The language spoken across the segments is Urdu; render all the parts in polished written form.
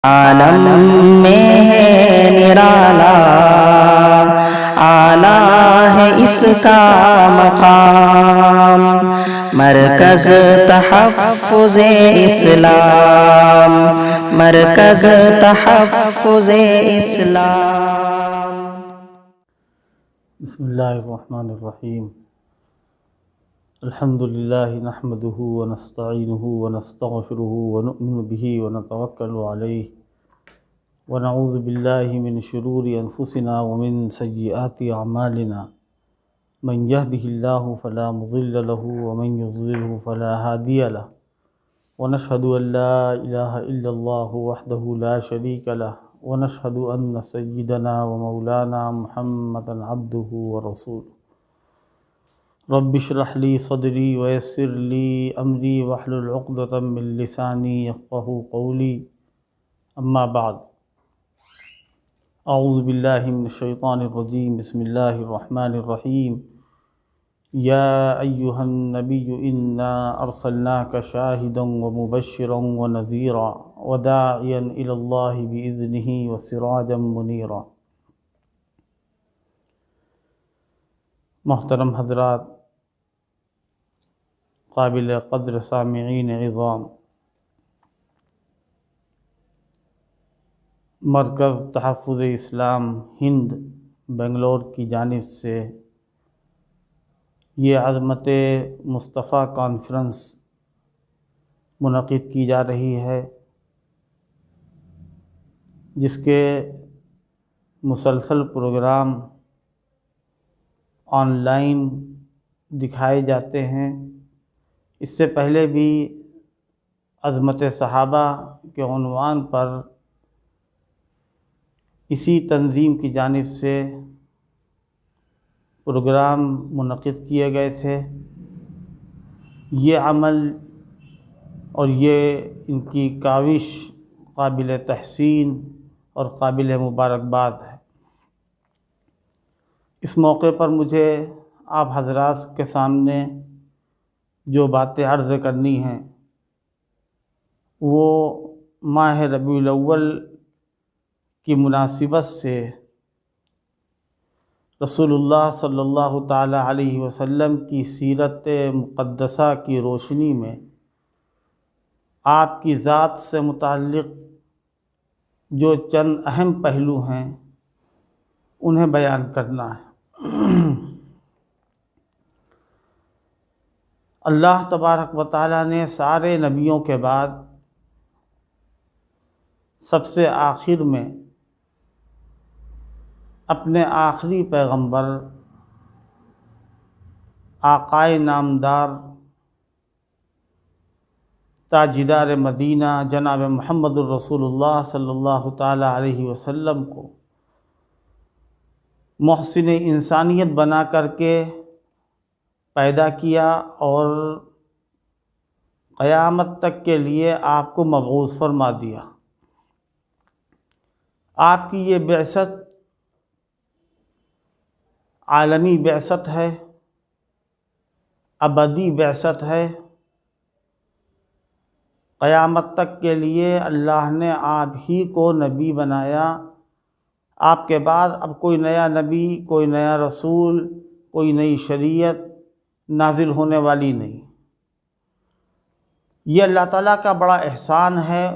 عالم میں ہے نرالا، اعلیٰ ہے اس کا مقام، مرکز تحفظ اسلام، مرکز تحفظ اسلام۔ بسم اللہ الرحمن الرحیم۔ الحمد للہ نحمده ونستعینه ونستغفره ونؤمن به ونتوکل علیہ ونعوذ باللہ من شرور انفسنا ومن سیئات اعمالنا، من یهده اللہ فلا مضل له ومن یضلله فلا ہادی له، ونشهد ان لا الہ الا اللہ وحدہ لا شریک له، ونشهد ان سیدنا ومولانا محمدا عبدہ ورسولہ۔ رب اشرح لی صدری ویسر لی امری واحلل عقدۃ من لسانی یفقہوا قولی، اما بعد۔ اعوذ باللہ من الشیطان الرجیم، بسم اللہ الرحمن الرحیم۔ یا ایہا النبی انا ارسلناک شاہدا ومبشرا ونذیرا وداعیا الی اللہ باذنہ وسراجا منیرا۔ محترم حضرات، قابل قدر سامعین عظام، مرکز تحفظ اسلام ہند بنگلور کی جانب سے یہ عظمت مصطفیٰ کانفرنس منعقد کی جا رہی ہے، جس کے مسلسل پروگرام آن لائن دکھائے جاتے ہیں۔ اس سے پہلے بھی عظمت صحابہ کے عنوان پر اسی تنظیم کی جانب سے پروگرام منعقد کیے گئے تھے۔ یہ عمل اور یہ ان کی کاوش قابل تحسین اور قابل مبارکباد ہے۔ اس موقع پر مجھے آپ حضرات کے سامنے جو باتیں عرض کرنی ہیں وہ ماہ ربیع الاول کی مناسبت سے رسول اللہ صلی اللہ تعالی علیہ وسلم کی سیرت مقدسہ کی روشنی میں آپ کی ذات سے متعلق جو چند اہم پہلو ہیں انہیں بیان کرنا ہے۔ اللہ تبارک و تعالیٰ نے سارے نبیوں کے بعد سب سے آخر میں اپنے آخری پیغمبر آقائے نامدار تاجدار مدینہ جناب محمد الرسول اللہ صلی اللہ تعالی علیہ وسلم کو محسن انسانیت بنا کر کے پیدا کیا اور قیامت تک کے لیے آپ کو مبعوث فرما دیا۔ آپ کی یہ بعثت عالمی بعثت ہے، ابدی بعثت ہے۔ قیامت تک کے لیے اللہ نے آپ ہی کو نبی بنایا۔ آپ کے بعد اب کوئی نیا نبی، کوئی نیا رسول، کوئی نئی شریعت نازل ہونے والی نہیں۔ یہ اللہ تعالیٰ کا بڑا احسان ہے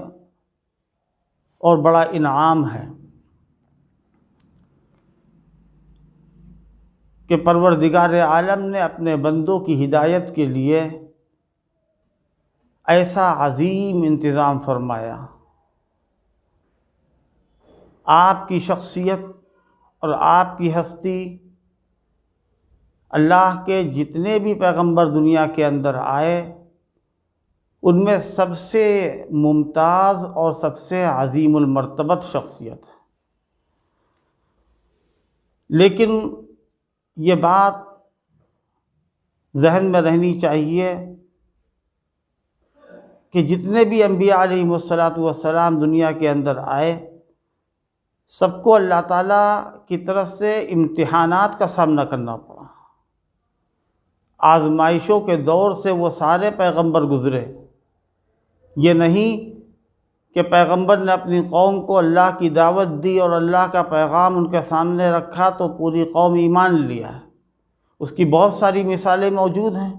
اور بڑا انعام ہے کہ پروردگار عالم نے اپنے بندوں کی ہدایت کے لیے ایسا عظیم انتظام فرمایا۔ آپ کی شخصیت اور آپ کی ہستی، اللہ کے جتنے بھی پیغمبر دنیا کے اندر آئے ان میں سب سے ممتاز اور سب سے عظیم المرتبت شخصیت ہے۔ لیکن یہ بات ذہن میں رہنی چاہیے کہ جتنے بھی انبیاء علیہم والسلام دنیا کے اندر آئے، سب کو اللہ تعالیٰ کی طرف سے امتحانات کا سامنا کرنا پڑا۔ آزمائشوں کے دور سے وہ سارے پیغمبر گزرے۔ یہ نہیں کہ پیغمبر نے اپنی قوم کو اللہ کی دعوت دی اور اللہ کا پیغام ان کے سامنے رکھا تو پوری قوم ایمان لیا ہے۔ اس کی بہت ساری مثالیں موجود ہیں۔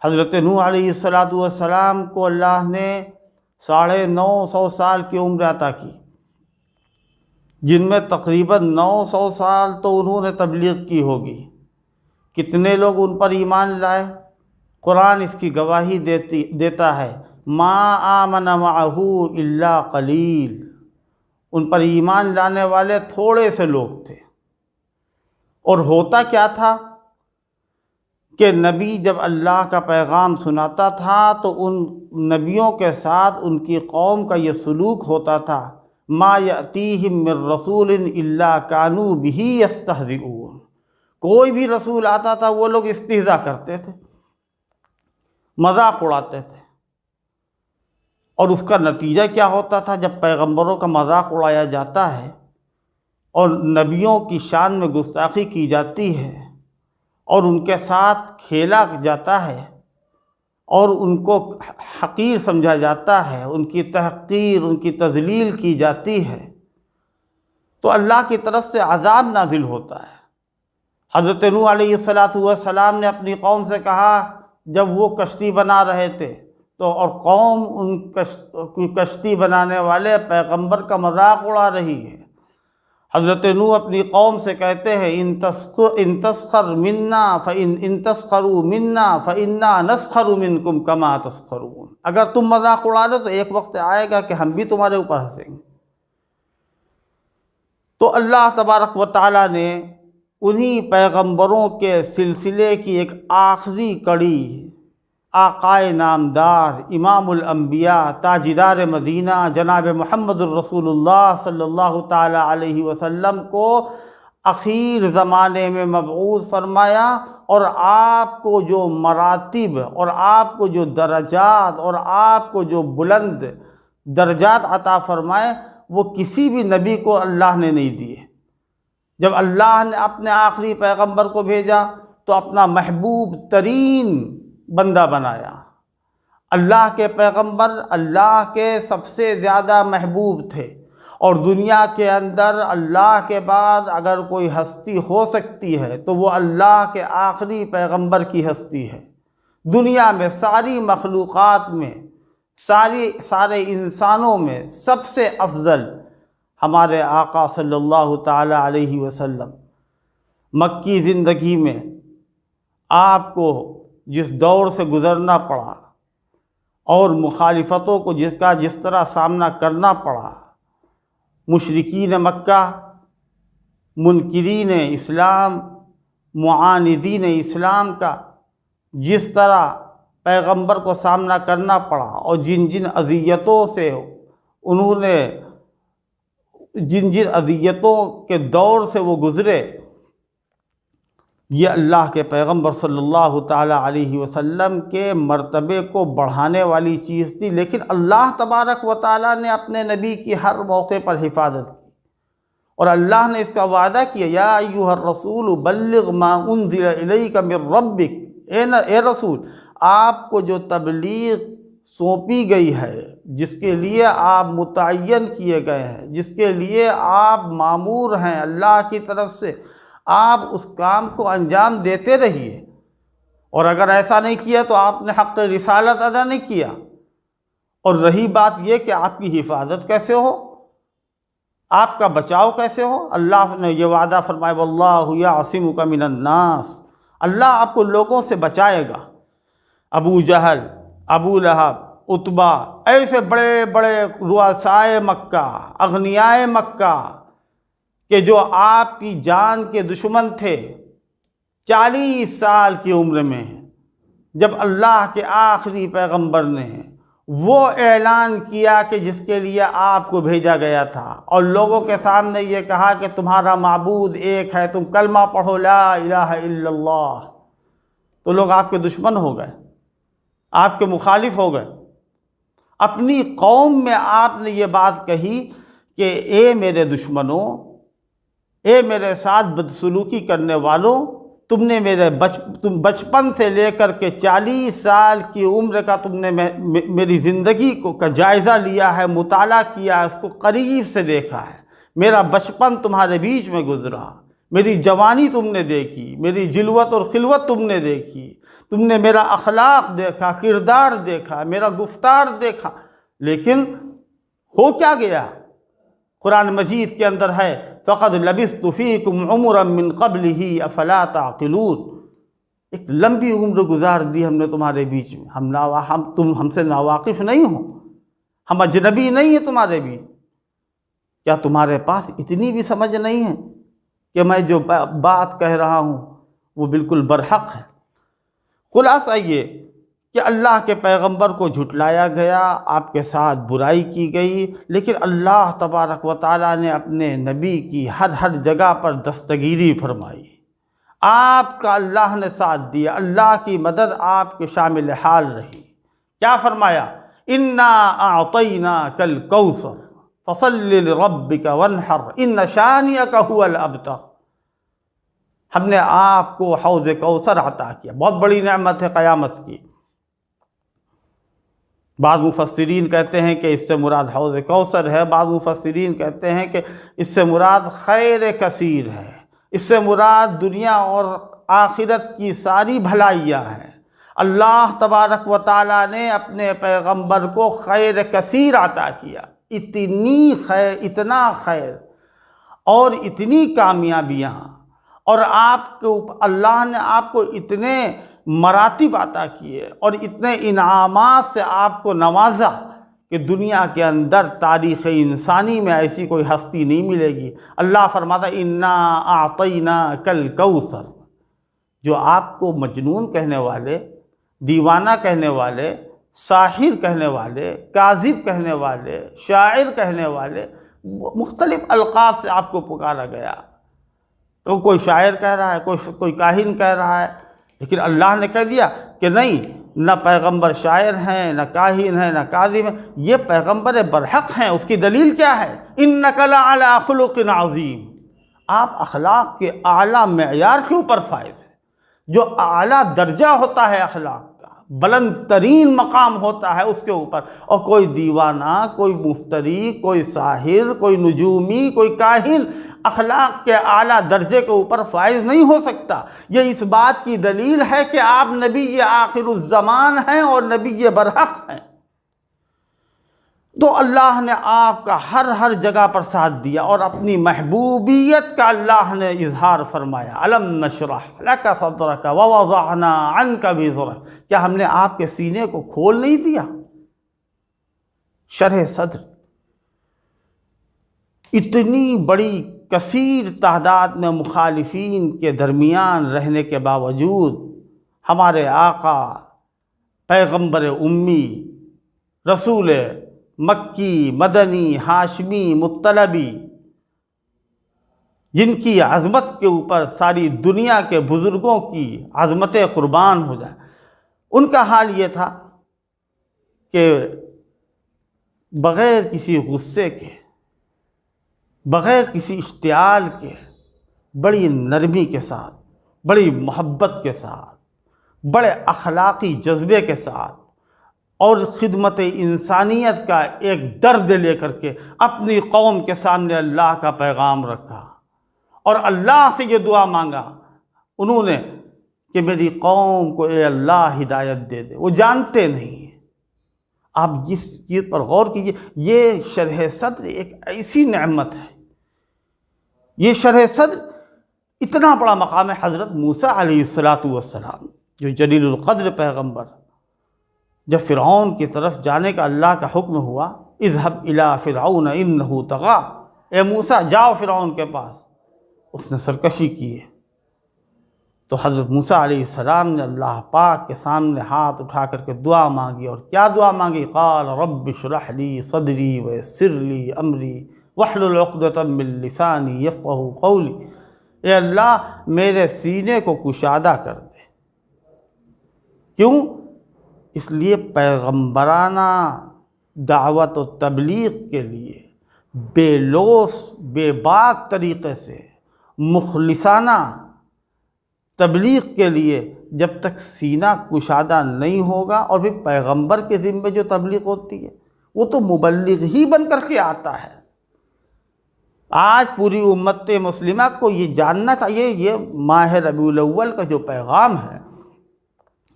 حضرت نوح علیہ السلام کو اللہ نے 950 سال کی عمر عطا کی، جن میں تقریباً 900 سال تو انہوں نے تبلیغ کی ہوگی۔ کتنے لوگ ان پر ایمان لائے؟ قرآن اس کی گواہی دیتا ہے، ما آمن معہ الا قلیل، ان پر ایمان لانے والے تھوڑے سے لوگ تھے۔ اور ہوتا کیا تھا کہ نبی جب اللہ کا پیغام سناتا تھا تو ان نبیوں کے ساتھ ان کی قوم کا یہ سلوک ہوتا تھا، ما یأتیہم من رسول الا کانوا بہ یستہزئون، کوئی بھی رسول آتا تھا وہ لوگ استہزاء کرتے تھے، مذاق اڑاتے تھے۔ اور اس کا نتیجہ کیا ہوتا تھا؟ جب پیغمبروں کا مذاق اڑایا جاتا ہے اور نبیوں کی شان میں گستاخی کی جاتی ہے اور ان کے ساتھ کھیلا جاتا ہے اور ان کو حقیر سمجھا جاتا ہے، ان کی تحقیر، ان کی تذلیل کی جاتی ہے، تو اللہ کی طرف سے عذاب نازل ہوتا ہے۔ حضرت نوح علیہ السلام نے اپنی قوم سے کہا، جب وہ کشتی بنا رہے تھے تو اور قوم ان کشتی بنانے والے پیغمبر کا مذاق اڑا رہی ہے۔ حضرت نوح اپنی قوم سے کہتے ہیں، ان تسخر منا ان تسخروا منا فانا نسخر منکم کما تسخرون، اگر تم مذاق اڑا لو تو ایک وقت آئے گا کہ ہم بھی تمہارے اوپر ہنسیں گے۔ تو اللہ تبارک و تعالیٰ نے انہی پیغمبروں کے سلسلے کی ایک آخری کڑی، آقائے نامدار، امام الانبیاء، تاجدار مدینہ جناب محمد الرسول اللہ صلی اللہ تعالی علیہ وسلم کو اخیر زمانے میں مبعوث فرمایا، اور آپ کو جو مراتب اور آپ کو جو درجات اور آپ کو جو بلند درجات عطا فرمائے وہ کسی بھی نبی کو اللہ نے نہیں دیے۔ جب اللہ نے اپنے آخری پیغمبر کو بھیجا تو اپنا محبوب ترین بندہ بنایا۔ اللہ کے پیغمبر اللہ کے سب سے زیادہ محبوب تھے، اور دنیا کے اندر اللہ کے بعد اگر کوئی ہستی ہو سکتی ہے تو وہ اللہ کے آخری پیغمبر کی ہستی ہے۔ دنیا میں ساری مخلوقات میں سارے انسانوں میں سب سے افضل ہمارے آقا صلی اللہ تعالی علیہ وسلم۔ مکی زندگی میں آپ کو جس دور سے گزرنا پڑا اور مخالفتوں کو جس طرح سامنا کرنا پڑا، مشرکین مکہ، منکرین اسلام، معاندین اسلام کا جس طرح پیغمبر کو سامنا کرنا پڑا، اور جن اذیتوں سے انہوں نے جن اذیتوں کے دور سے وہ گزرے، یہ اللہ کے پیغمبر صلی اللہ تعالی علیہ وسلم کے مرتبے کو بڑھانے والی چیز تھی۔ لیکن اللہ تبارک و تعالیٰ نے اپنے نبی کی ہر موقع پر حفاظت کی، اور اللہ نے اس کا وعدہ کیا، یا ایھا الرسول بلغ ما انزل الیک من ربک، اے رسول آپ کو جو تبلیغ سونپی گئی ہے، جس کے لیے آپ متعین کیے گئے ہیں، جس کے لیے آپ مامور ہیں اللہ کی طرف سے، آپ اس کام کو انجام دیتے رہیے۔ اور اگر ایسا نہیں کیا تو آپ نے حق رسالت ادا نہیں کیا۔ اور رہی بات یہ کہ آپ کی حفاظت کیسے ہو، آپ کا بچاؤ کیسے ہو، اللہ نے یہ وعدہ فرمایا، واللہ یعصمک من الناس، اللہ آپ کو لوگوں سے بچائے گا۔ ابو جہل، ابو لہب، عتبہ، ایسے بڑے بڑے رؤسائے مکہ، اغنیائے مکہ کہ جو آپ کی جان کے دشمن تھے، 40 سال کی عمر میں جب اللہ کے آخری پیغمبر نے وہ اعلان کیا کہ جس کے لیے آپ کو بھیجا گیا تھا، اور لوگوں کے سامنے یہ کہا کہ تمہارا معبود ایک ہے، تم کلمہ پڑھو لا الہ الا اللہ، تو لوگ آپ کے دشمن ہو گئے، آپ کے مخالف ہو گئے۔ اپنی قوم میں آپ نے یہ بات کہی کہ اے میرے دشمنوں، اے میرے ساتھ بدسلوکی کرنے والوں، تم نے تم بچپن سے لے کر کے 40 سال کی عمر کا تم نے میری زندگی کا جائزہ لیا ہے، مطالعہ کیا ہے، اس کو قریب سے دیکھا ہے۔ میرا بچپن تمہارے بیچ میں گزرا، میری جوانی تم نے دیکھی، میری جلوت اور خلوت تم نے دیکھی، تم نے میرا اخلاق دیکھا، کردار دیکھا، میرا گفتار دیکھا، لیکن ہو کیا گیا؟ قرآن مجید کے اندر ہے فَقَدْ لَبِثْتُ فِيكُمْ عُمُرًا مِّن قَبْلِهِ أَفَلَا تَعْقِلُونَ، ایک لمبی عمر گزار دی ہم نے تمہارے بیچ میں، تم ہم سے ناواقف نہیں ہو، ہم اجنبی نہیں ہیں تمہارے بیچ، کیا تمہارے پاس اتنی بھی سمجھ نہیں ہے کہ میں جو بات کہہ رہا ہوں وہ بالکل برحق ہے؟ خلاصہ یہ کہ اللہ کے پیغمبر کو جھٹلایا گیا، آپ کے ساتھ برائی کی گئی، لیکن اللہ تبارک و تعالیٰ نے اپنے نبی کی ہر جگہ پر دستگیری فرمائی، آپ کا اللہ نے ساتھ دیا، اللہ کی مدد آپ کے شامل حال رہی۔ کیا فرمایا؟ اِنَّا أَعْطَيْنَاكَ الْكَوْثَرَ فَصَلِّ لِرَبِّكَ وَانْحَرْ إِنَّ شَانِئَكَ هُوَ الْأَبْتَرُ، ہم نے آپ کو حوض کوثر عطا کیا، بہت بڑی نعمت ہے قیامت کی۔ بعض مفسرین کہتے ہیں کہ اس سے مراد حوض کوثر ہے، بعض مفسرین کہتے ہیں کہ اس سے مراد خیر کثیر ہے، اس سے مراد دنیا اور آخرت کی ساری بھلائیاں ہیں۔ اللہ تبارک و تعالیٰ نے اپنے پیغمبر کو خیر کثیر عطا کیا، اتنی خیر، اتنا خیر اور اتنی کامیابیاں، اور اللہ نے آپ کو اتنے مراتب عطا کیے اور اتنے انعامات سے آپ کو نوازا کہ دنیا کے اندر تاریخ انسانی میں ایسی کوئی ہستی نہیں ملے گی۔ اللہ فرماتا اِنَّا أَعْطَيْنَاكَ الْكَوْثَرَ، جو آپ کو مجنون کہنے والے، دیوانہ کہنے والے، ساحر کہنے والے، کاذب کہنے والے، شاعر کہنے والے، مختلف القاب سے آپ کو پکارا گیا، کوئی شاعر کہہ رہا ہے، کوئی کاہن کہہ رہا ہے، لیکن اللہ نے کہہ دیا کہ نہیں، نہ پیغمبر شاعر ہیں، نہ کاہن ہیں، نہ کاذب ہیں، یہ پیغمبر برحق ہیں۔ اس کی دلیل کیا ہے؟ اِنَّكَ لَعَلَىٰ خُلُقٍ عَظِيمٍ، آپ اخلاق کے اعلیٰ معیار کے اوپر فائز ہیں۔ جو اعلیٰ درجہ ہوتا ہے اخلاق کا، بلند ترین مقام ہوتا ہے اس کے اوپر، اور کوئی دیوانہ، کوئی مفتری، کوئی ساحر، کوئی نجومی، کوئی کاہن اخلاق کے اعلیٰ درجے کے اوپر فائز نہیں ہو سکتا۔ یہ اس بات کی دلیل ہے کہ آپ نبی آخر الزمان ہیں اور نبی برحق ہیں۔ تو اللہ نے آپ کا ہر جگہ پر ساتھ دیا، اور اپنی محبوبیت کا اللہ نے اظہار فرمایا۔ أَلَمْ نَشْرَحْ لَكَ صَدْرَكَ وَوَضَعْنَا عَنْكَ وِزْرَكَ، کیا ہم نے آپ کے سینے کو کھول نہیں دیا؟ شرح صدر، اتنی بڑی کثیر تعداد میں مخالفین کے درمیان رہنے کے باوجود ہمارے آقا پیغمبر امی، رسول مکی، مدنی، ہاشمی، مطلبی، جن کی عظمت کے اوپر ساری دنیا کے بزرگوں کی عظمتیں قربان ہو جائیں، ان کا حال یہ تھا کہ بغیر کسی غصے کے، بغیر کسی اشتعال کے، بڑی نرمی کے ساتھ، بڑی محبت کے ساتھ، بڑے اخلاقی جذبے کے ساتھ، اور خدمت انسانیت کا ایک درد لے کر کے اپنی قوم کے سامنے اللہ کا پیغام رکھا، اور اللہ سے یہ دعا مانگا انہوں نے کہ میری قوم کو اے اللہ ہدایت دے دے، وہ جانتے نہیں۔ آپ جس چیز پر غور کیجئے، یہ شرح صدر ایک ایسی نعمت ہے، یہ شرح صدر اتنا بڑا مقام ہے۔ حضرت موسیٰ علیہ السلام جو جلیل القدر پیغمبر، جب فرعون کی طرف جانے کا اللہ کا حکم ہوا، اذهب الى فرعون انه طغى، اے موسیٰ جاؤ فرعون کے پاس، اس نے سرکشی کی ہے۔ تو حضرت موسیٰ علیہ السلام نے اللہ پاک کے سامنے ہاتھ اٹھا کر کے دعا مانگی، اور کیا دعا مانگی؟ قال رب اشرح لی صدری ویسر لی امری واحلل عقدۃ من لسانی یفقہوا قولی، اے اللہ میرے سینے کو کشادہ کر دے۔ کیوں؟ اس لیے پیغمبرانہ دعوت و تبلیغ کے لیے بے لوث، بے باک طریقے سے، مخلصانہ تبلیغ کے لیے جب تک سینہ کشادہ نہیں ہوگا، اور پھر پیغمبر کے ذمے جو تبلیغ ہوتی ہے وہ تو مبلغ ہی بن کر کے آتا ہے۔ آج پوری امت مسلمہ کو یہ جاننا چاہیے، یہ ماہ ربیع الاول کا جو پیغام ہے،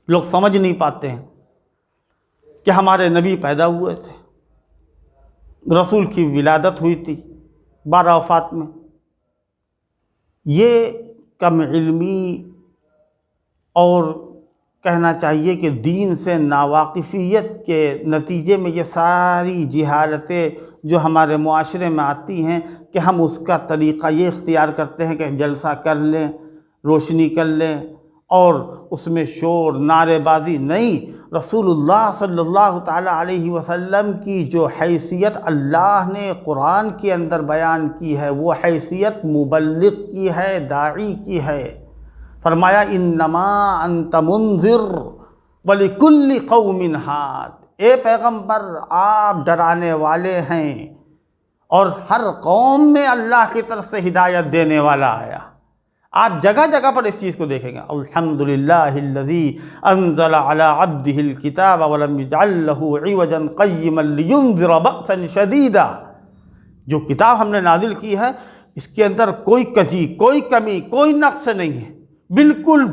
لوگ سمجھ نہیں پاتے ہیں کہ ہمارے نبی پیدا ہوئے تھے، رسول کی ولادت ہوئی تھی 12 وفات میں۔ یہ کم علمی اور کہنا چاہیے کہ دین سے ناواقفیت کے نتیجے میں یہ ساری جہالتیں جو ہمارے معاشرے میں آتی ہیں کہ ہم اس کا طریقہ یہ اختیار کرتے ہیں کہ جلسہ کر لیں، روشنی کر لیں، اور اس میں شور نعرے بازی نہیں۔ رسول اللہ صلی اللہ تعالیٰ علیہ وسلم کی جو حیثیت اللہ نے قرآن کے اندر بیان کی ہے، وہ حیثیت مبلغ کی ہے، داعی کی ہے۔ فرمایا انما انت منذر ولکل قوم ہاد، اے پیغمبر آپ ڈرانے والے ہیں، اور ہر قوم میں اللہ کی طرف سے ہدایت دینے والا آیا۔ آپ جگہ جگہ پر اس چیز کو دیکھیں گے، الحمدللہ الذی انزل علی عبدہ الکتاب ولم یجعل لہ عوجا قیما لینذر بأسا شدیدا۔ جو کتاب ہم نے نازل کی ہے اس کے اندر کوئی کجی، کوئی کمی، کوئی نقص نہیں ہے، بالکل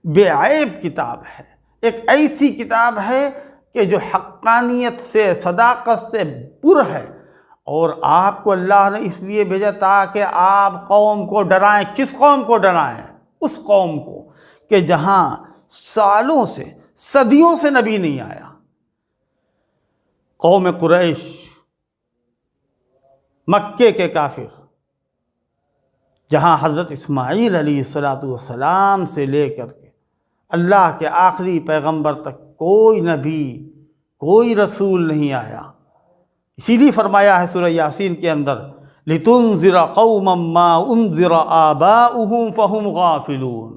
بے عیب کتاب ہے۔ ایک ایسی کتاب ہے کہ جو حقانیت سے، صداقت سے پر ہے، اور آپ کو اللہ نے اس لیے بھیجا تاکہ آپ قوم کو ڈرائیں۔ کس قوم کو ڈرائیں؟ اس قوم کو کہ جہاں سالوں سے، صدیوں سے نبی نہیں آیا۔ قوم قریش، مکے کے کافر، جہاں حضرت اسماعیل علیہ السلام سے لے کر کے اللہ کے آخری پیغمبر تک کوئی نبی، کوئی رسول نہیں آیا۔ اسی لیے فرمایا ہے سورہ یاسین کے اندر لِتُنذِرَ قَوْمًا مَّا أُنذِرَ آبَاؤُهُمْ فَهُمْ غَافِلُونَ۔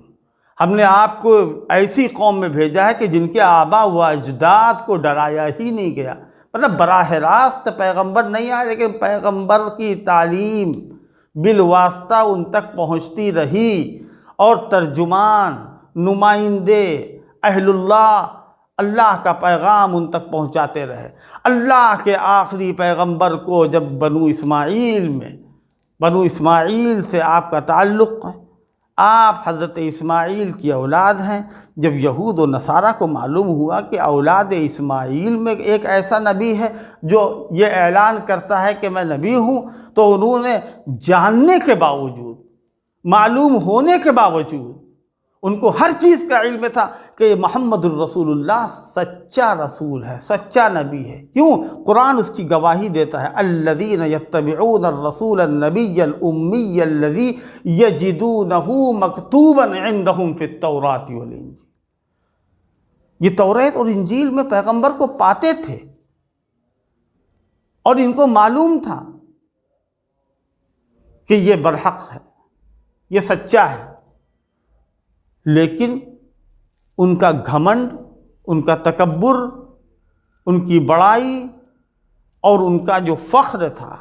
ہم نے آپ کو ایسی قوم میں بھیجا ہے کہ جن کے آباء و اجداد کو ڈرایا ہی نہیں گیا، مطلب براہ راست پیغمبر نہیں آئے، لیکن پیغمبر کی تعلیم بالواسطہ ان تک پہنچتی رہی، اور ترجمان، نمائندے، اہل اللہ کا پیغام ان تک پہنچاتے رہے۔ اللہ کے آخری پیغمبر کو جب بنو اسماعیل سے آپ کا تعلق ہے، آپ حضرت اسماعیل کی اولاد ہیں، جب یہود و نصارہ کو معلوم ہوا کہ اولاد اسماعیل میں ایک ایسا نبی ہے جو یہ اعلان کرتا ہے کہ میں نبی ہوں، تو انہوں نے جاننے کے باوجود، معلوم ہونے کے باوجود، ان کو ہر چیز کا علم تھا کہ محمد الرسول اللہ سچا رسول ہے، سچا نبی ہے۔ کیوں؟ قرآن اس کی گواہی دیتا ہے، الذین یتبعون الرسول النبی الامی الذی یجدونہ مکتوبا عندہم فی التوراۃ والانجیل۔ یہ توریت اور انجیل میں پیغمبر کو پاتے تھے، اور ان کو معلوم تھا کہ یہ برحق ہے، یہ سچا ہے، لیکن ان کا گھمنڈ، ان کا تکبر، ان کی بڑائی اور ان کا جو فخر تھا،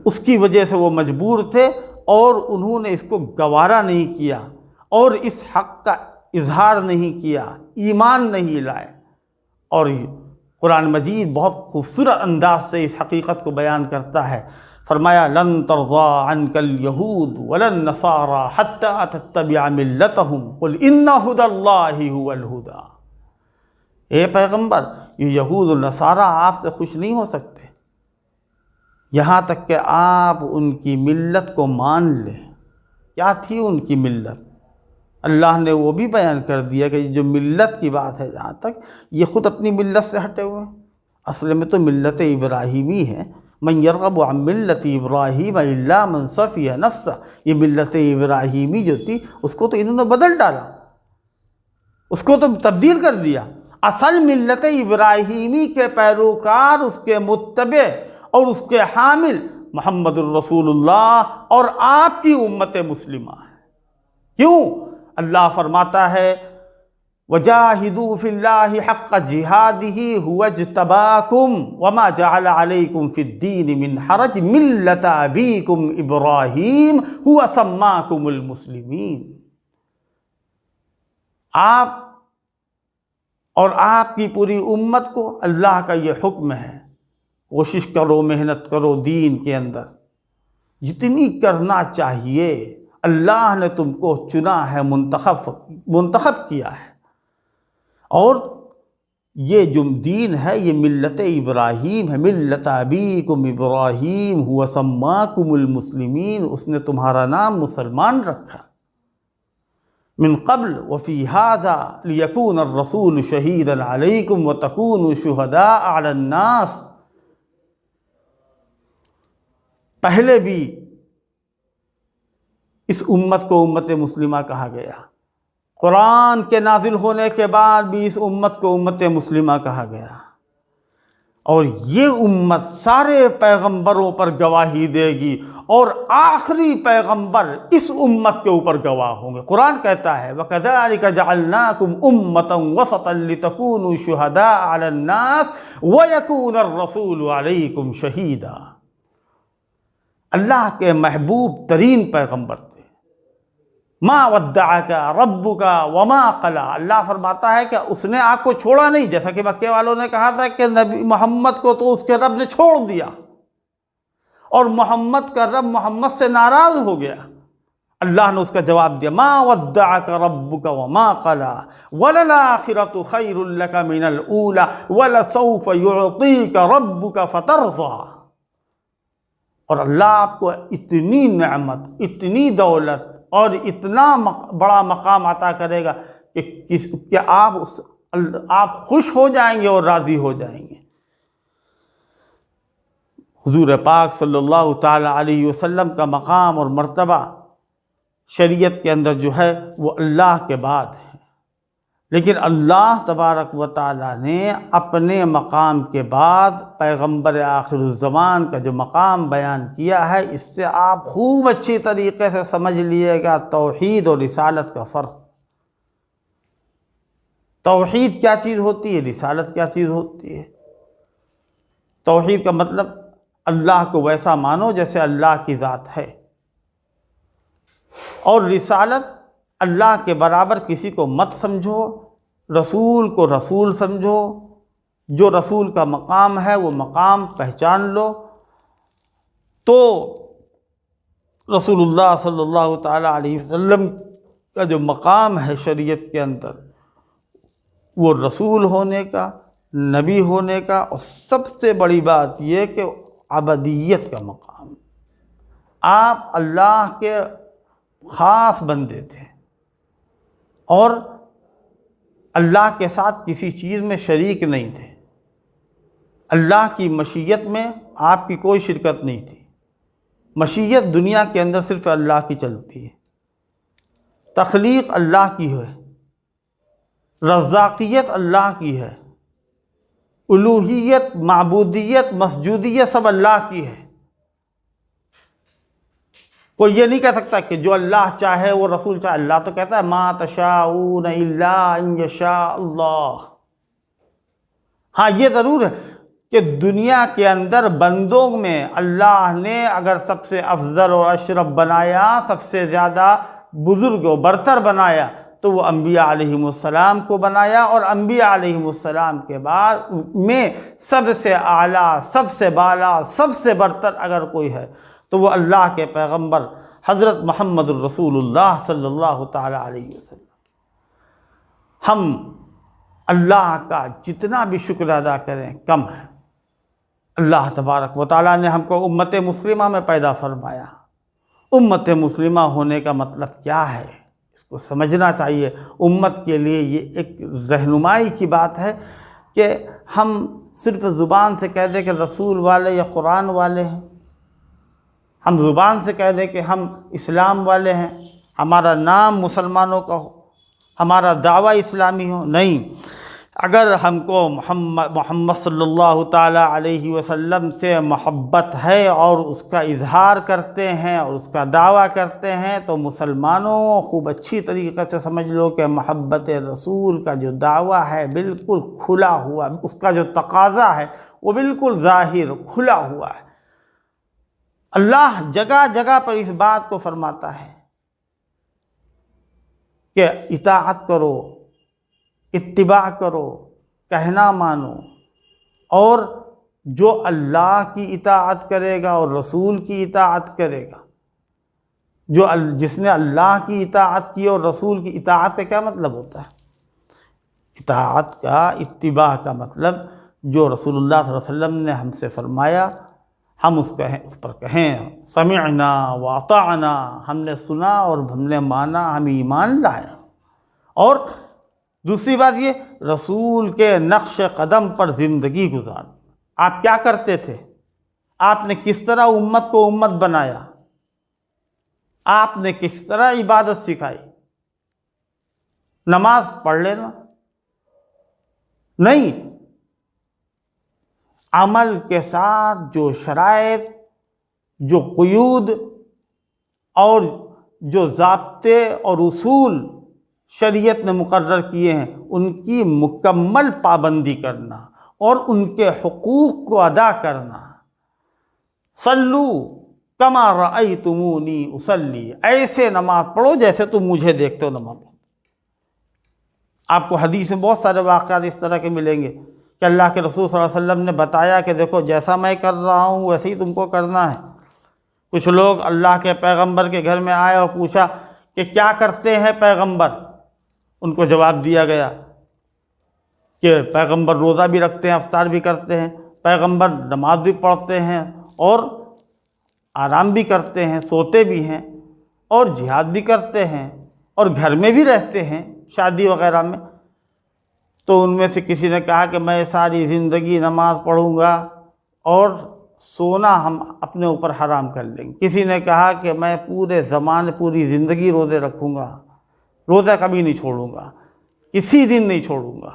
اس کی وجہ سے وہ مجبور تھے، اور انہوں نے اس کو گوارا نہیں کیا، اور اس حق کا اظہار نہیں کیا، ایمان نہیں لائے۔ اور قرآن مجید بہت خوبصورت انداز سے اس حقیقت کو بیان کرتا ہے۔ فرمایا لن ترضى عنك اليهود ولا النصارى حتى تتبع ملتهم قل ان هدى الله هو الهدى۔ اے پیغمبر، یہ یہود و نصارہ آپ سے خوش نہیں ہو سکتے یہاں تک کہ آپ ان کی ملت کو مان لیں۔ کیا تھی ان کی ملت؟ اللہ نے وہ بھی بیان کر دیا کہ جو ملت کی بات ہے، جہاں تک یہ خود اپنی ملت سے ہٹے ہوئے ہیں۔ اصل میں تو ملت ابراہیمی ہے، من یرغب عن ملت ابراہیم الا من صفی نفسہ۔ یہ ملت ابراہیمی جو تھی اس کو تو انہوں نے بدل ڈالا، اس کو تو تبدیل کر دیا۔ اصل ملت ابراہیمی کے پیروکار، اس کے متبع اور اس کے حامل محمد الرسول اللہ اور آپ کی امت مسلمہ ہے۔ کیوں؟ اللہ فرماتا ہے وَجَاهِدُوا فِي اللَّهِ حَقَّ جِهَادِهِ هُوَ اجْتَبَاكُمْ وَمَا جَعَلَ عَلَيْكُمْ فِي الدِّينِ مِنْ حَرَجٍ مِلَّةَ أَبِيكُمْ إِبْرَاهِيمَ هُوَ سَمَّاكُمُ الْمُسْلِمِينَ۔ آپ اور آپ کی پوری امت کو اللہ کا یہ حکم ہے، کوشش کرو، محنت کرو دین کے اندر، جتنی کرنا چاہیے۔ اللہ نے تم کو چنا ہے، منتخب کیا ہے، اور یہ جو دین ہے یہ ملت ابراہیم ہے، ملت ابیکم ابراہیم هو سماکم المسلمین، اس نے تمہارا نام مسلمان رکھا۔ من قبل وفی ھذا لیکون الرسول شہیدا علیکم وتکونوا شہداء علی الناس، پہلے بھی اس امت کو امت مسلمہ کہا گیا، قرآن کے نازل ہونے کے بعد بھی اس امت کو امت مسلمہ کہا گیا، اور یہ امت سارے پیغمبروں پر گواہی دے گی، اور آخری پیغمبر اس امت کے اوپر گواہ ہوں گے۔ قرآن کہتا ہے وَكَذَلِكَ جَعَلْنَاكُمْ أُمَّةً وَسَطًا لِتَكُونُوا شُهَدَاءَ عَلَى النَّاسِ وَيَكُونَ الرَّسُولُ عَلَيْكُمْ شَهِيدًا۔ اللہ کے محبوب ترین پیغمبر تھے۔ ما ودعک ربک وما قلی، اللہ فرماتا ہے کہ اس نے آپ کو چھوڑا نہیں، جیسا کہ مکے والوں نے کہا تھا کہ نبی محمد کو تو اس کے رب نے چھوڑ دیا، اور محمد کا رب محمد سے ناراض ہو گیا۔ اللہ نے اس کا جواب دیا ما ودعک ربک وما قلی وللآخرۃ خیر لک من الاولی ولسوف یعطیک ربک فترضی۔ اور اللہ آپ کو اتنی نعمت، اتنی دولت اور اتنا بڑا مقام عطا کرے گا کہ آپ خوش ہو جائیں گے اور راضی ہو جائیں گے۔ حضور پاک صلی اللہ تعالی علیہ وسلم کا مقام اور مرتبہ شریعت کے اندر جو ہے وہ اللہ کے بعد ہے، لیکن اللہ تبارک و تعالی نے اپنے مقام کے بعد پیغمبر آخر الزمان کا جو مقام بیان کیا ہے، اس سے آپ خوب اچھی طریقے سے سمجھ لیے گا توحید اور رسالت کا فرق۔ توحید کیا چیز ہوتی ہے، رسالت کیا چیز ہوتی ہے۔ توحید کا مطلب اللہ کو ویسا مانو جیسے اللہ کی ذات ہے، اور رسالت اللہ کے برابر کسی کو مت سمجھو، رسول کو رسول سمجھو، جو رسول کا مقام ہے وہ مقام پہچان لو۔ تو رسول اللہ صلی اللہ تعالی علیہ وسلم کا جو مقام ہے شریعت کے اندر، وہ رسول ہونے کا، نبی ہونے کا، اور سب سے بڑی بات یہ کہ عبدیت کا مقام۔ آپ اللہ کے خاص بندے تھے، اور اللہ کے ساتھ کسی چیز میں شریک نہیں تھے۔ اللہ کی مشیت میں آپ کی کوئی شرکت نہیں تھی۔ مشیت دنیا کے اندر صرف اللہ کی چلتی ہے، تخلیق اللہ کی ہے، رزاقیت اللہ کی ہے، الوہیت، معبودیت، مسجودیت سب اللہ کی ہے۔ کوئی یہ نہیں کہہ سکتا کہ جو اللہ چاہے وہ رسول چاہے۔ اللہ تو کہتا ہے ما تشاءون الا ان یشاء اللہ۔ ہاں یہ ضرور ہے کہ دنیا کے اندر بندوں میں اللہ نے اگر سب سے افضل اور اشرف بنایا، سب سے زیادہ بزرگ و برتر بنایا، تو وہ انبیاء علیہم السلام کو بنایا، اور انبیاء علیہم السلام کے بعد میں سب سے اعلیٰ، سب سے بالا، سب سے برتر اگر کوئی ہے تو وہ اللہ کے پیغمبر حضرت محمد الرسول اللہ صلی اللہ تعالی علیہ وسلم۔ ہم اللہ کا جتنا بھی شکر ادا کریں کم ہے۔ اللہ تبارک و تعالیٰ نے ہم کو امت مسلمہ میں پیدا فرمایا۔ امت مسلمہ ہونے کا مطلب کیا ہے، اس کو سمجھنا چاہیے۔ امت کے لیے یہ ایک رہنمائی کی بات ہے کہ ہم صرف زبان سے کہہ دیں کہ رسول والے یا قرآن والے ہیں، ہم زبان سے کہہ دیں کہ ہم اسلام والے ہیں، ہمارا نام مسلمانوں کا ہو، ہمارا دعویٰ اسلامی ہو، نہیں۔ اگر ہم کو محمد صلی اللہ تعالیٰ علیہ وسلم سے محبت ہے اور اس کا اظہار کرتے ہیں اور اس کا دعویٰ کرتے ہیں تو مسلمانوں خوب اچھی طریقے سے سمجھ لو کہ محبت رسول کا جو دعویٰ ہے بالکل کھلا ہوا، اس کا جو تقاضا ہے وہ بالکل ظاہر کھلا ہوا ہے۔ اللہ جگہ جگہ پر اس بات کو فرماتا ہے کہ اطاعت کرو، اتباع کرو، کہنا مانو، اور جو اللہ کی اطاعت کرے گا اور رسول کی اطاعت کرے گا، جس نے اللہ کی اطاعت کی اور رسول کی اطاعت کا کیا مطلب ہوتا ہے؟ اطاعت کا، اتباع کا مطلب جو رسول اللہ صلی اللہ علیہ وسلم نے ہم سے فرمایا ہم اس پر کہیں سمعنا واطعنا، ہم نے سنا اور ہم نے مانا، ہم ایمان لائے۔ اور دوسری بات یہ، رسول کے نقش قدم پر زندگی گزار۔ آپ کیا کرتے تھے؟ آپ نے کس طرح امت کو امت بنایا؟ آپ نے کس طرح عبادت سکھائی؟ نماز پڑھ لینا نہیں، عمل کے ساتھ جو شرائط، جو قیود اور جو ضابطے اور اصول شریعت نے مقرر کیے ہیں ان کی مکمل پابندی کرنا اور ان کے حقوق کو ادا کرنا۔ صلو کما رأیتمونی اصلی، ایسے نماز پڑھو جیسے تم مجھے دیکھتے ہو نماز پڑھو۔ آپ کو حدیث میں بہت سارے واقعات اس طرح کے ملیں گے کہ اللہ کے رسول صلی اللہ علیہ وسلم نے بتایا کہ دیکھو جیسا میں کر رہا ہوں ویسے ہی تم کو کرنا ہے۔ کچھ لوگ اللہ کے پیغمبر کے گھر میں آئے اور پوچھا کہ کیا کرتے ہیں پیغمبر؟ ان کو جواب دیا گیا کہ پیغمبر روزہ بھی رکھتے ہیں، افطار بھی کرتے ہیں، پیغمبر نماز بھی پڑھتے ہیں اور آرام بھی کرتے ہیں، سوتے بھی ہیں اور جہاد بھی کرتے ہیں اور گھر میں بھی رہتے ہیں شادی وغیرہ میں۔ تو ان میں سے کسی نے کہا کہ میں ساری زندگی نماز پڑھوں گا اور سونا ہم اپنے اوپر حرام کر لیں گے۔ کسی نے کہا کہ میں پورے زمانے پوری زندگی روزے رکھوں گا، روزہ کبھی نہیں چھوڑوں گا، کسی دن نہیں چھوڑوں گا۔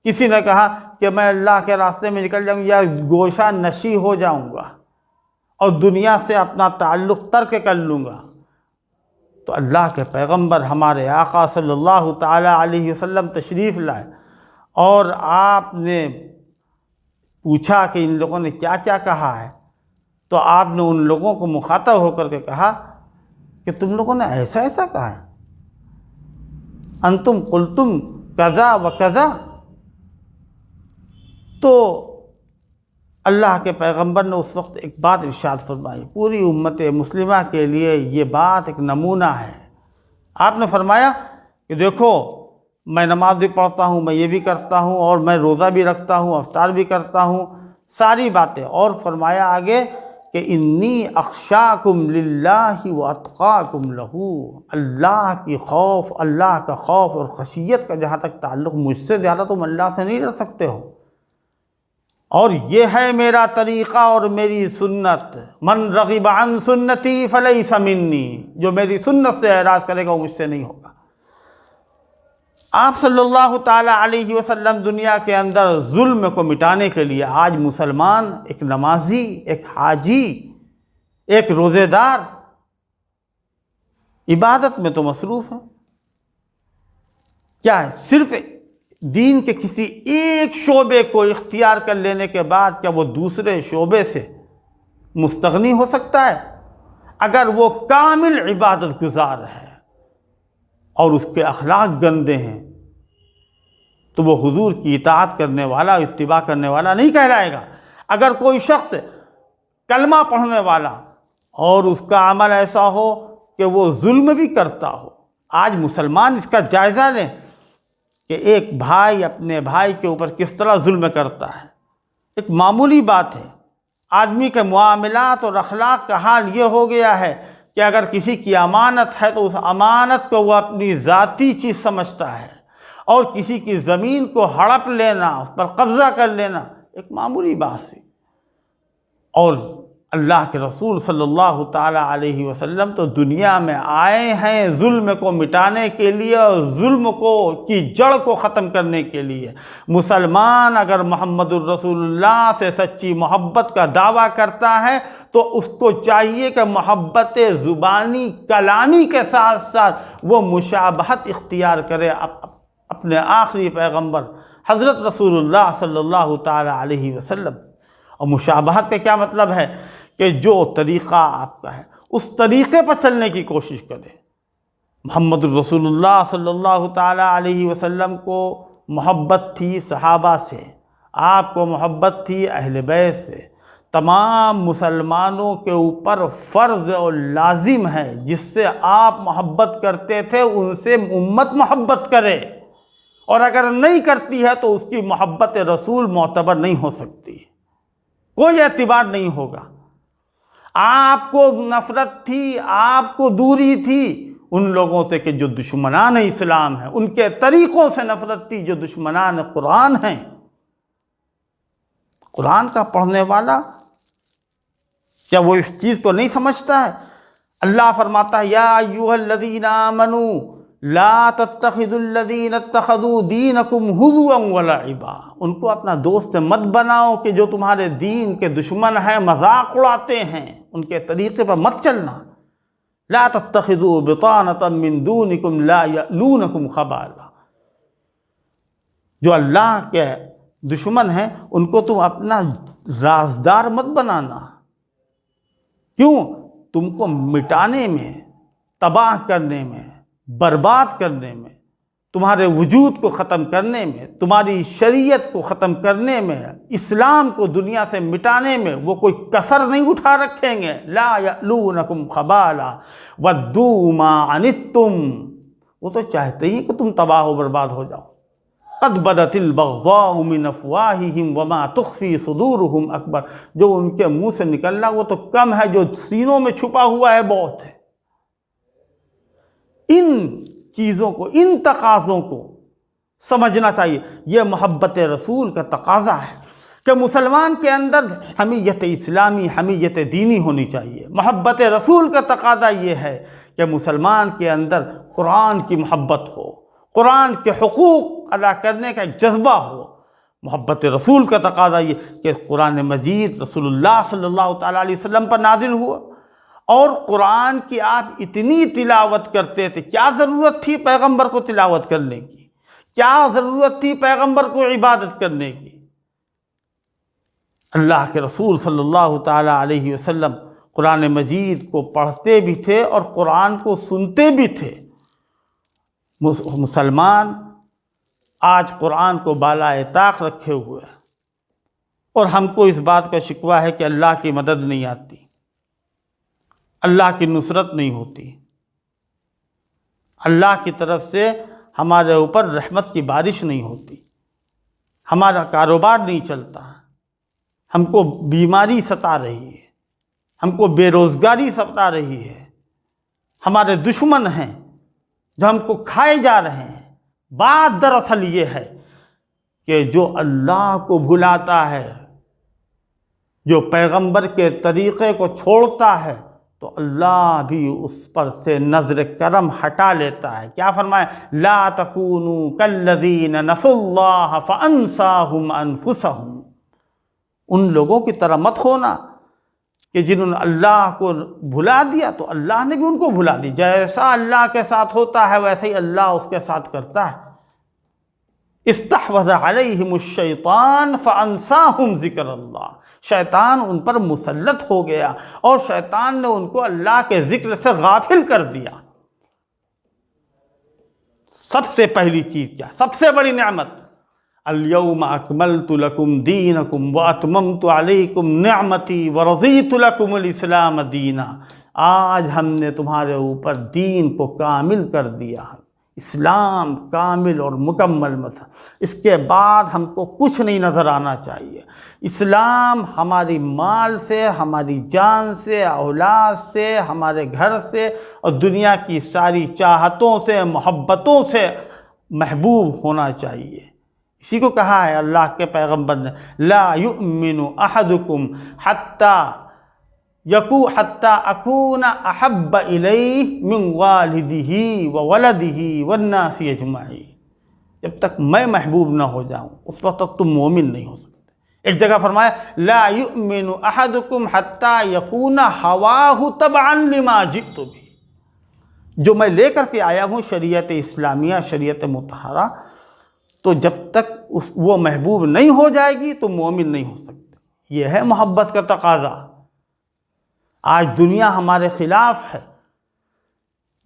کسی نے کہا کہ میں اللہ کے راستے میں نکل جاؤں گا یا گوشہ نشی ہو جاؤں گا اور دنیا سے اپنا تعلق ترک کر لوں گا۔ تو اللہ کے پیغمبر ہمارے آقا صلی اللہ تعالیٰ علیہ وسلم تشریف لائے اور آپ نے پوچھا کہ ان لوگوں نے کیا کیا کہا ہے، تو آپ نے ان لوگوں کو مخاطب ہو کر کے کہا کہ تم لوگوں نے ایسا ایسا کہا ہے، انتم قلتم کذا و کذا۔ تو اللہ کے پیغمبر نے اس وقت ایک بات ارشاد فرمائی، پوری امت مسلمہ کے لیے یہ بات ایک نمونہ ہے۔ آپ نے فرمایا کہ دیکھو میں نماز بھی پڑھتا ہوں، میں یہ بھی کرتا ہوں اور میں روزہ بھی رکھتا ہوں، افطار بھی کرتا ہوں، ساری باتیں۔ اور فرمایا آگے کہ انی اخشاکم للہ واتقاکم لہو، اللہ کی خوف، اللہ کا خوف اور خشیت کا جہاں تک تعلق مجھ سے زیادہ تم اللہ سے نہیں ڈر سکتے ہو، اور یہ ہے میرا طریقہ اور میری سنت۔ من رغب عن سنتی فلیس منی، جو میری سنت سے اعراض کرے گا وہ مجھ سے نہیں ہوگا۔ آپ صلی اللہ تعالیٰ علیہ وسلم دنیا کے اندر ظلم کو مٹانے کے لیے آج مسلمان ایک نمازی، ایک حاجی، ایک روزے دار عبادت میں تو مصروف ہے۔ کیا ہے؟ صرف دین کے کسی ایک شعبے کو اختیار کر لینے کے بعد کیا وہ دوسرے شعبے سے مستغنی ہو سکتا ہے؟ اگر وہ کامل عبادت گزار ہے اور اس کے اخلاق گندے ہیں تو وہ حضور کی اطاعت کرنے والا، اتباع کرنے والا نہیں کہلائے گا۔ اگر کوئی شخص کلمہ پڑھنے والا اور اس کا عمل ایسا ہو کہ وہ ظلم بھی کرتا ہو، آج مسلمان اس کا جائزہ لیں کہ ایک بھائی اپنے بھائی کے اوپر کس طرح ظلم کرتا ہے۔ ایک معمولی بات ہے، آدمی کے معاملات اور اخلاق کا حال یہ ہو گیا ہے کہ اگر کسی کی امانت ہے تو اس امانت کو وہ اپنی ذاتی چیز سمجھتا ہے، اور کسی کی زمین کو ہڑپ لینا، اس پر قبضہ کر لینا ایک معمولی بات ہے۔ اور اللہ کے رسول صلی اللہ تعالیٰ علیہ وسلم تو دنیا میں آئے ہیں ظلم کو مٹانے کے لیے اور ظلم کی جڑ کو ختم کرنے کے لیے۔ مسلمان اگر محمد الرسول اللہ سے سچی محبت کا دعویٰ کرتا ہے تو اس کو چاہیے کہ محبت زبانی کلامی کے ساتھ ساتھ وہ مشابہت اختیار کرے اپنے آخری پیغمبر حضرت رسول اللہ صلی اللہ تعالیٰ علیہ وسلم۔ اور مشابہت کا کیا مطلب ہے کہ جو طریقہ آپ کا ہے اس طریقے پر چلنے کی کوشش کرے۔ محمد الرسول اللہ صلی اللہ تعالیٰ علیہ وسلم کو محبت تھی صحابہ سے، آپ کو محبت تھی اہل بیت سے۔ تمام مسلمانوں کے اوپر فرض اور لازم ہے جس سے آپ محبت کرتے تھے ان سے امت محبت کرے، اور اگر نہیں کرتی ہے تو اس کی محبت رسول معتبر نہیں ہو سکتی، کوئی اعتبار نہیں ہوگا۔ آپ کو نفرت تھی، آپ کو دوری تھی ان لوگوں سے کہ جو دشمنان اسلام ہیں، ان کے طریقوں سے نفرت تھی جو دشمنان قرآن ہیں۔ قرآن کا پڑھنے والا کیا وہ اس چیز کو نہیں سمجھتا ہے؟ اللہ فرماتا ہے یا ایھا الذین آمنوا لا تتخذوا الذین اتخذوا دینکم ہزوا ولعبا، ان کو اپنا دوست مت بناؤ کہ جو تمہارے دین کے دشمن ہیں، مذاق اڑاتے ہیں، ان کے طریقے پر مت چلنا۔ لا تتخذوا بطانۃ من دونکم لا یألونکم خبالا، جو اللہ کے دشمن ہیں ان کو تم اپنا رازدار مت بنانا۔ کیوں؟ تم کو مٹانے میں، تباہ کرنے میں، برباد کرنے میں، تمہارے وجود کو ختم کرنے میں، تمہاری شریعت کو ختم کرنے میں، اسلام کو دنیا سے مٹانے میں وہ کوئی کسر نہیں اٹھا رکھیں گے۔ لا یألونکم خبالا ودوا ما عنتم، وہ تو چاہتے ہی کہ تم تباہ و برباد ہو جاؤ۔ قد بدت البغضاء من افواہہم وما تخفی صدورہم اکبر، جو ان کے منہ سے نکل رہا وہ تو کم ہے، جو سینوں میں چھپا ہوا ہے بہت ہے۔ ان چیزوں کو، ان تقاضوں کو سمجھنا چاہیے۔ یہ محبت رسول کا تقاضا ہے کہ مسلمان کے اندر حمیت اسلامی، حمیت دینی ہونی چاہیے۔ محبت رسول کا تقاضا یہ ہے کہ مسلمان کے اندر قرآن کی محبت ہو، قرآن کے حقوق ادا کرنے کا ایک جذبہ ہو۔ محبت رسول کا تقاضا یہ کہ قرآن مجید رسول اللہ صلی اللہ تعالیٰ علیہ وسلم پر نازل ہوا، اور قرآن کی آپ اتنی تلاوت کرتے تھے، کیا ضرورت تھی پیغمبر کو تلاوت کرنے کی؟ کیا ضرورت تھی پیغمبر کو عبادت کرنے کی؟ اللہ کے رسول صلی اللہ تعالیٰ علیہ وسلم قرآن مجید کو پڑھتے بھی تھے اور قرآن کو سنتے بھی تھے۔ مسلمان آج قرآن کو بالائے طاق رکھے ہوئے ہیں، اور ہم کو اس بات کا شکوہ ہے کہ اللہ کی مدد نہیں آتی، اللہ کی نصرت نہیں ہوتی، اللہ کی طرف سے ہمارے اوپر رحمت کی بارش نہیں ہوتی، ہمارا کاروبار نہیں چلتا، ہم کو بیماری ستا رہی ہے، ہم کو بے روزگاری ستا رہی ہے، ہمارے دشمن ہیں جو ہم کو کھائے جا رہے ہیں۔ بات دراصل یہ ہے کہ جو اللہ کو بھلاتا ہے، جو پیغمبر کے طریقے کو چھوڑتا ہے، تو اللہ بھی اس پر سے نظر کرم ہٹا لیتا ہے۔ کیا فرمایا؟ لا تکونوا کالذین نسوا اللہ فانساہم انفسہم، ان لوگوں کی طرح مت ہونا کہ جنہوں نے اللہ کو بھلا دیا تو اللہ نے بھی ان کو بھلا دی۔ جیسا اللہ کے ساتھ ہوتا ہے ویسے ہی اللہ اس کے ساتھ کرتا ہے۔ استحوذ علیہم الشیطان فانساہم ذکر اللہ، شیطان ان پر مسلط ہو گیا اور شیطان نے ان کو اللہ کے ذکر سے غافل کر دیا۔ سب سے پہلی چیز کیا؟ سب سے بڑی نعمت، الیوم اکملت لکم دینکم واتممت علیکم نعمتی ورضیت لکم الاسلام دینا، آج ہم نے تمہارے اوپر دین کو کامل کر دیا ہے، اسلام کامل اور مکمل مذہب۔ اس کے بعد ہم کو کچھ نہیں نظر آنا چاہیے۔ اسلام ہماری مال سے، ہماری جان سے، اولاد سے، ہمارے گھر سے اور دنیا کی ساری چاہتوں سے، محبتوں سے محبوب ہونا چاہیے۔ اسی کو کہا ہے اللہ کے پیغمبر نے، لا یؤمن احدکم حتی حتی اکون احب الیہ من والدہ وولدہ والناس اجمعین، جب تک میں محبوب نہ ہو جاؤں اس وقت تک تم مومن نہیں ہو سکتے۔ ایک جگہ فرمایا لا یؤمن احدکم حتی یکون ہواہ تبعا لما جئت بہ، جو میں لے کر کے آیا ہوں شریعت اسلامیہ، شریعت مطہرہ، تو جب تک وہ محبوب نہیں ہو جائے گی تو مومن نہیں ہو سکتے۔ یہ ہے محبت کا تقاضا۔ آج دنیا ہمارے خلاف ہے،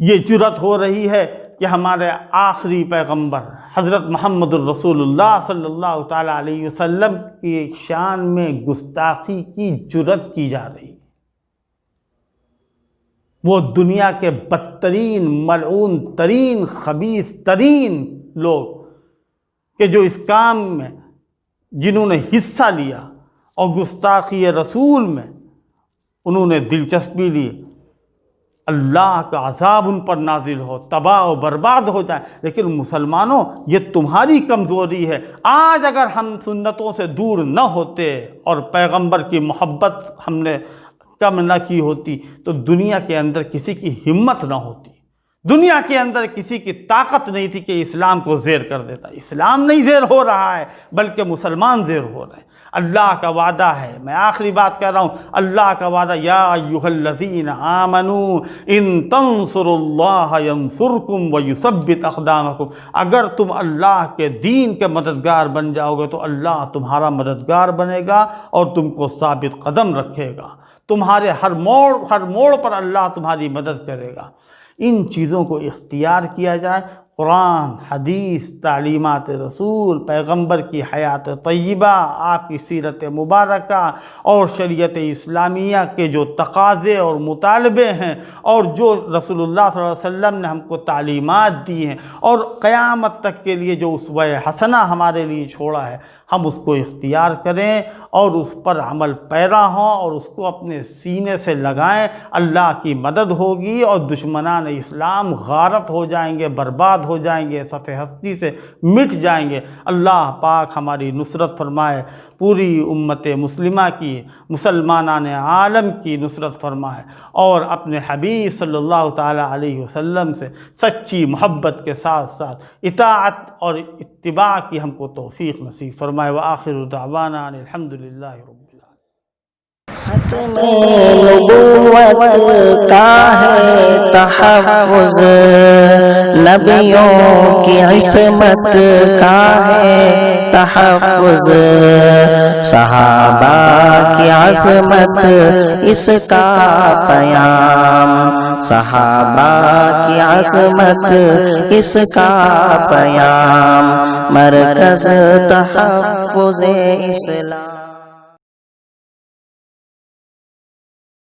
یہ جرأت ہو رہی ہے کہ ہمارے آخری پیغمبر حضرت محمد الرسول اللہ صلی اللہ تعالیٰ علیہ وسلم کی شان میں گستاخی کی جرأت کی جا رہی ہے۔ وہ دنیا کے بدترین، ملعون ترین، خبیث ترین لوگ کہ جو اس کام میں جنہوں نے حصہ لیا اور گستاخی رسول میں انہوں نے دلچسپی لی، اللہ کا عذاب ان پر نازل ہو، تباہ و برباد ہو جائے۔ لیکن مسلمانوں، یہ تمہاری کمزوری ہے۔ آج اگر ہم سنتوں سے دور نہ ہوتے اور پیغمبر کی محبت ہم نے کم نہ کی ہوتی تو دنیا کے اندر کسی کی ہمت نہ ہوتی، دنیا کے اندر کسی کی طاقت نہیں تھی کہ اسلام کو زیر کر دیتا۔ اسلام نہیں زیر ہو رہا ہے بلکہ مسلمان زیر ہو رہے ہیں۔ اللہ کا وعدہ ہے، میں آخری بات کہہ رہا ہوں، اللہ کا وعدہ یا ایھا الذین آمنوا ان تنصروا اللہ ینصرکم ویثبت اقدامکم، اگر تم اللہ کے دین کے مددگار بن جاؤ گے تو اللہ تمہارا مددگار بنے گا اور تم کو ثابت قدم رکھے گا، تمہارے ہر موڑ پر اللہ تمہاری مدد کرے گا۔ ان چیزوں کو اختیار کیا جائے، قرآن، حدیث، تعلیمات رسول، پیغمبر کی حیات طیبہ، آپ کی سیرت مبارکہ اور شریعت اسلامیہ کے جو تقاضے اور مطالبے ہیں اور جو رسول اللہ صلی اللہ علیہ وسلم نے ہم کو تعلیمات دی ہیں اور قیامت تک کے لیے جو اسوہ حسنہ ہمارے لیے چھوڑا ہے، ہم اس کو اختیار کریں اور اس پر عمل پیرا ہوں اور اس کو اپنے سینے سے لگائیں۔ اللہ کی مدد ہوگی اور دشمنان اسلام غارت ہو جائیں گے، برباد ہو جائیں گے، صف ہستی سے مٹ جائیں گے۔ اللہ پاک ہماری نصرت فرمائے، پوری امت مسلمہ کی، مسلمانان عالم کی نصرت فرمائے اور اپنے حبیب صلی اللہ تعالیٰ علیہ وسلم سے سچی محبت کے ساتھ ساتھ اطاعت اور اتباع کی ہم کو توفیق نصیب فرمائے۔ وآخر دعوانا ان الحمدللہ رب العالمین۔ ختم نبوت کا ہے تحفظ، نبیوں کی عصمت کا ہے تحفظ، صحابہ کی عظمت اس کا پیام، صحابہ کی عظمت اس کا پیام، مرکز تحفظ اسلام۔